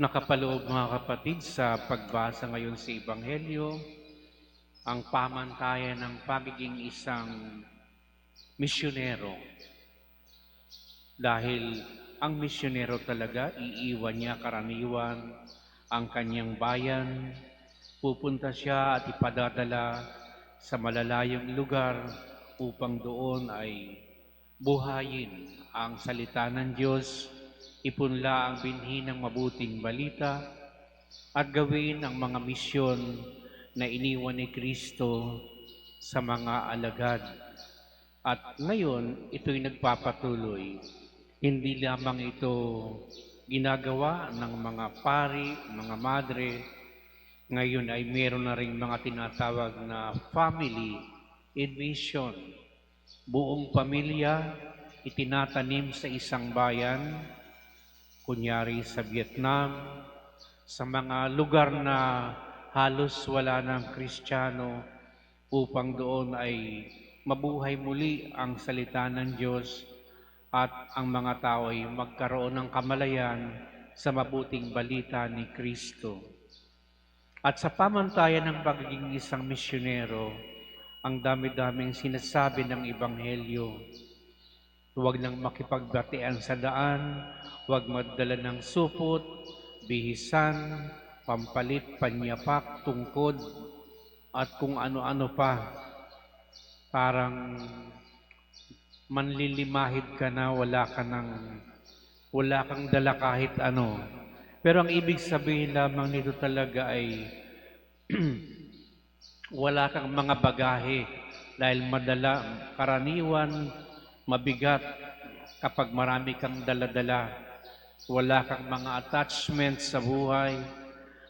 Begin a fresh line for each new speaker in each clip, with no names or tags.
Nakapaloob mga kapatid sa pagbasa ngayon sa Ebanghelyo, ang pamantayan ng pagiging isang misyonero. Dahil ang misyonero talaga, iiwan niya karaniwan ang kanyang bayan, pupunta siya at ipadadala sa malalayong lugar upang doon ay buhayin ang salita ng Diyos, ipunla ang binhi ng mabuting balita, at gawin ang mga misyon na iniwan ni Kristo sa mga alagad. At ngayon, ito'y nagpapatuloy. Hindi lamang ito ginagawa ng mga pari, mga madre. Ngayon ay meron na rin mga tinatawag na family in mission. Buong pamilya itinatanim sa isang bayan, kunyari sa Vietnam, sa mga lugar na halos wala ng Kristiyano upang doon ay mabuhay muli ang salita ng Diyos at ang mga tao ay magkaroon ng kamalayan sa mabuting balita ni Kristo. At sa pamantayan ng pagiging isang misyonero, ang dami-daming sinasabi ng Ebanghelyo. Huwag lang makipagbatian sa daan, huwag magdala ng supot, bihisan, pampalit, panyapak, tungkod, at kung ano-ano pa. Parang manlilimahid ka na, wala kang dala kahit ano. Pero ang ibig sabihin lamang nito talaga ay wala kang mga bagahe dahil karaniwan, mabigat kapag marami kang dala-dala. Wala kang mga attachments sa buhay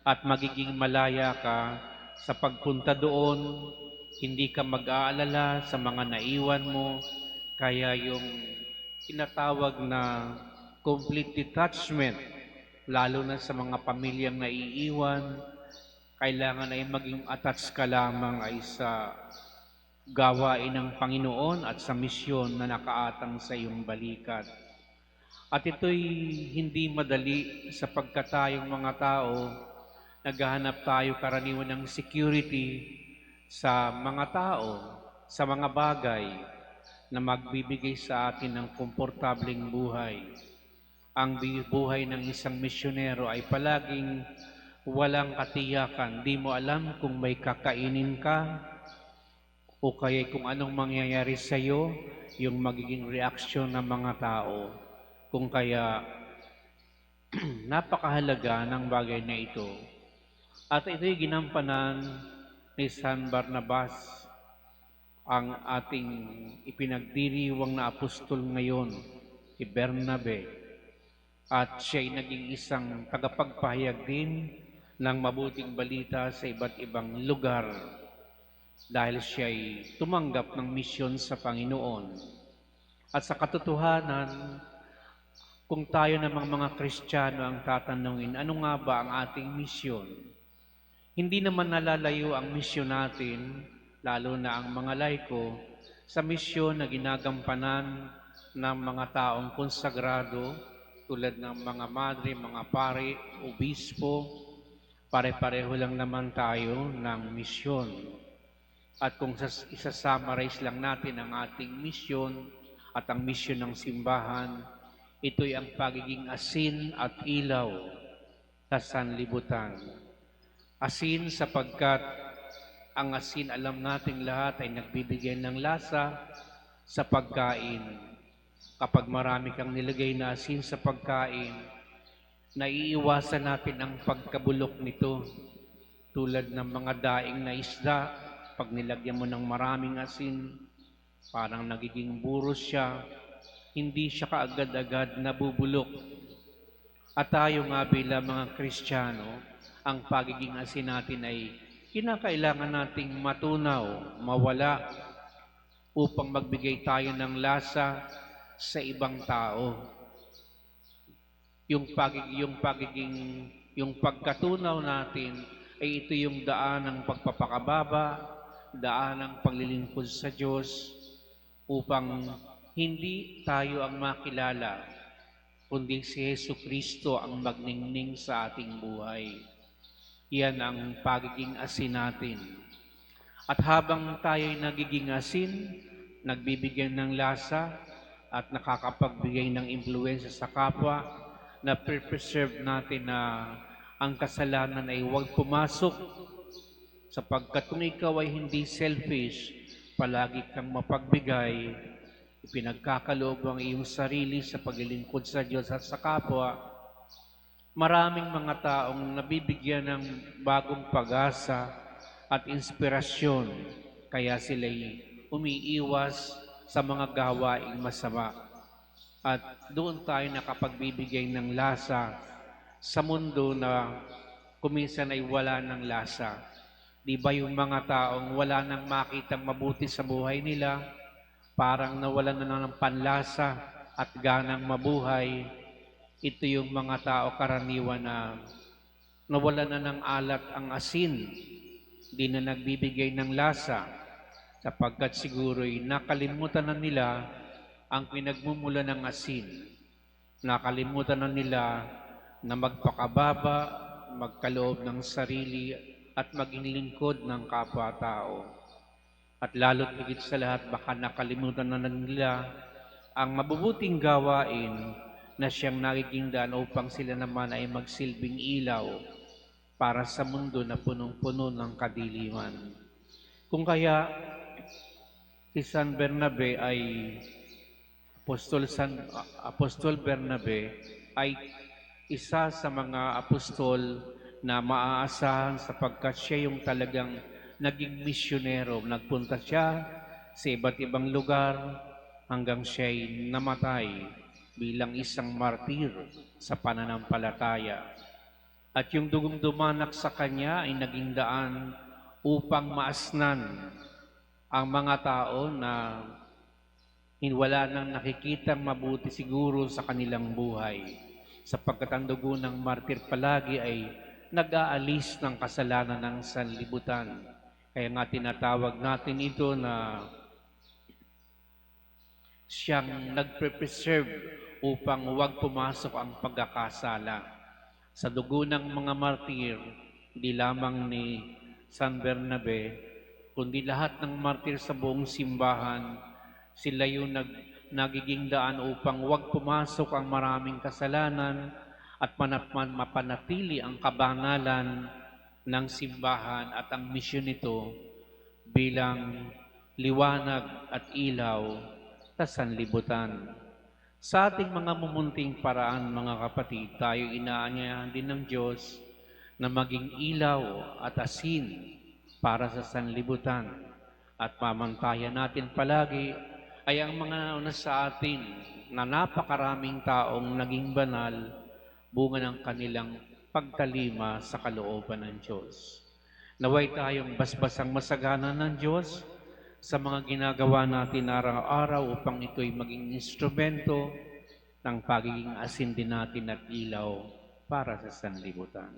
at magiging malaya ka sa pagpunta doon. Hindi ka mag-aalala sa mga naiwan mo. Kaya yung tinatawag na complete detachment, lalo na sa mga pamilyang naiiwan, kailangan ay maging attached ka lamang ay sa gawain ng Panginoon at sa misyon na nakaatang sa iyong balikat. At ito'y hindi madali sapagkat tayong mga tao, naghahanap tayo karaniwan ng security sa mga tao, sa mga bagay na magbibigay sa atin ng komportableng buhay. Ang buhay ng isang misyonero ay palaging walang katiyakan. Di mo alam kung may kakainin ka o kaya kung anong mangyayari sa iyo, yung magiging reaksyon ng mga tao. Kung kaya napakahalaga ng bagay na ito. At ito'y ginampanan ni San Barnabas, ang ating ipinagdiriwang na apostol ngayon, si Bernabe. At siya'y naging isang tagapagpahayag din ng mabuting balita sa iba't ibang lugar dahil siya'y tumanggap ng misyon sa Panginoon. At sa katotohanan, kung tayo namang mga Kristiyano ang tatanungin, ano nga ba ang ating misyon? Hindi naman nalalayo ang misyon natin, lalo na ang mga laiko, sa misyon na ginagampanan ng mga taong konsagrado tulad ng mga madre, mga pari, obispo. Pare-pareho lang naman tayo ng misyon. At kung isa-summarize lang natin ang ating misyon at ang misyon ng simbahan, ito'y ang pagiging asin at ilaw sa sanlibutan. Asin sapagkat ang asin, alam nating lahat, ay nagbibigay ng lasa sa pagkain. Kapag marami kang nilagay na asin sa pagkain, naiiwasan natin ang pagkabulok nito. Tulad ng mga daing na isda, pag nilagyan mo ng maraming asin, parang nagiging buros siya, hindi siya kaagad-agad nabubulok. At tayo nga bilang mga Kristiyano, ang pagiging asin natin ay kinakailangan nating matunaw, mawala, upang magbigay tayo ng lasa sa ibang tao. Yung pagkatunaw natin ay ito yung daan ng pagpapakababa, daan ng paglilingkod sa Diyos upang hindi tayo ang makilala kundi si Yesu Kristo ang magningning sa ating buhay. Yan ang pagiging asin natin. At habang tayo'y nagiging asin, nagbibigay ng lasa at nakakapagbigay ng impluensya sa kapwa, na preserve natin na ang kasalanan ay huwag pumasok, sapagkat kung ikaw ay hindi selfish, palagi kang mapagbigay, ipinagkakaloob ang iyong sarili sa paglilingkod sa Diyos at sa kapwa, maraming mga taong nabibigyan ng bagong pag-asa at inspirasyon, kaya sila'y umiiwas sa mga gawaing masama. At doon tayo nakapagbibigay ng lasa sa mundo na kuminsan ay wala ng lasa. Di ba yung mga taong wala nang makitang mabuti sa buhay nila, parang nawalan na ng panlasa at ganang mabuhay, ito yung mga tao karaniwan na nawalan na ng alat ang asin, di na nagbibigay ng lasa, sapagkat siguro'y nakalimutan na nila ang pinagmumula ng asin. Nakalimutan na nila na magpakababa, magkaloob ng sarili at maging lingkod ng kapwa-tao. At lalo't higit sa lahat, baka nakalimutan na nila ang mabubuting gawain na siyang nagiging daan upang sila naman ay magsilbing ilaw para sa mundo na punong-puno ng kadiliman. Kung kaya si San Bernabe ay Apostol Bernabe ay isa sa mga apostol na maaasahan sapagkat siya yung talagang naging misyonero. Nagpunta siya sa iba't ibang lugar hanggang siya'y namatay bilang isang martir sa pananampalataya. At yung dugong dumanak sa kanya ay naging daan upang maasnan ang mga tao na wala nang nakikitang mabuti siguro sa kanilang buhay, sapagkat ang dugo ng martir palagi ay nag-aalis ng kasalanan ng sanlibutan. Kaya nga tinatawag natin ito na siyang nagpe-preserve upang huwag pumasok ang pagkakasala. Sa dugo ng mga martir, hindi lamang ni San Bernabe, kundi lahat ng martir sa buong simbahan, sila yung nagiging daan upang huwag pumasok ang maraming kasalanan at mapanatili ang kabanalan ng simbahan at ang misyon nito bilang liwanag at ilaw sa sanlibutan. Sa ating mga mumunting paraan, mga kapatid, tayo inaanyayahan din ng Diyos na maging ilaw at asin para sa sanlibutan. At pamantayan natin palagi ay ang mga nasa atin na napakaraming taong naging banal, bunga ng kanilang pagtalima sa kalooban ng Diyos. Naway tayong basbasang masagana ng Diyos sa mga ginagawa natin araw-araw upang ito'y maging instrumento ng pagiging asin din natin at ilaw para sa sanlibutan.